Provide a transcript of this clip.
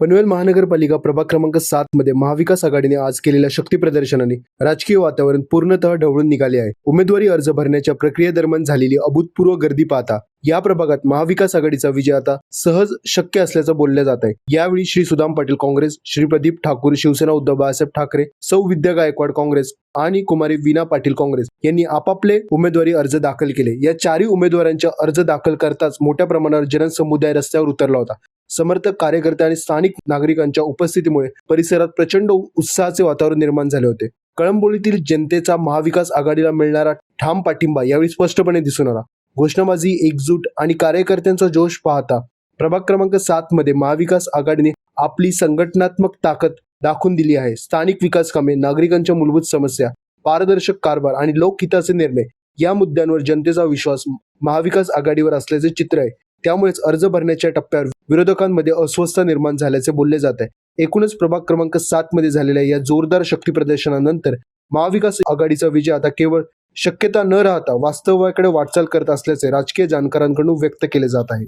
पनवेल महानगरपालिका प्रभाग क्रमांक 7 मध्ये महाविकास आघाडीने आज केलेल्या शक्ती प्रदर्शनाने राजकीय वातावरण पूर्णतः ढवळून निघाले आहे. उमेदवारी अर्ज भरण्याच्या प्रक्रियेदरम्यान झालेली अभूतपूर्व गर्दी पाहता या प्रभागात महाविकास आघाडीचा विजय आता सहज शक्य असल्याचं बोललं जात आहे. यावेळी श्री सुदाम पाटील काँग्रेस, श्री प्रदीप ठाकूर शिवसेना उद्धव बाळासाहेब ठाकरे, सौ विद्या गायकवाड काँग्रेस आणि कुमारी वीणा पाटील काँग्रेस यांनी आपापले उमेदवारी अर्ज दाखल केले. या चारही उमेदवारांच्या अर्ज दाखल करताच मोठ्या प्रमाणावर जनसमुदाय रस्त्यावर उतरला होता. समर्थक, कार्यकर्ते आणि स्थानिक नागरिकांच्या उपस्थितीमुळे परिसरात प्रचंड उत्साहाचे वातावरण निर्माण झाले होते. कळंबोलीतील जनतेचा महाविकास आघाडीला मिळणारा ठाम पाठिंबा यावेळी स्पष्टपणे दिसून आला. घोषणाबाजी, एकजूट आणि कार्यकर्त्यांचा जोश पाहता प्रभाग क्रमांक 7 मध्ये महाविकास आघाडीने आपली संघटनात्मक ताकद दाखवून दिली आहे. स्थानिक विकास कामे, नागरिकांच्या मूलभूत समस्या, पारदर्शक कारभार आणि लोकहिताचे निर्णय या मुद्द्यांवर जनतेचा विश्वास महाविकास आघाडीवर असल्याचे चित्र आहे. त्यामुळेच अर्ज भरण्याच्या टप्प्यावर विरोधकांमध्ये अस्वस्थता निर्माण झाल्याचे बोलले जात आहे. एकूणच प्रभाग क्रमांक 7 मध्ये झालेल्या या जोरदार शक्ती प्रदर्शनानंतर महाविकास आघाडीचा विजय आता केवळ शक्यता न राहता वास्तवाकडे वाटचाल करत असल्याचे राजकीय जाणकारांकडून व्यक्त केले जात आहे.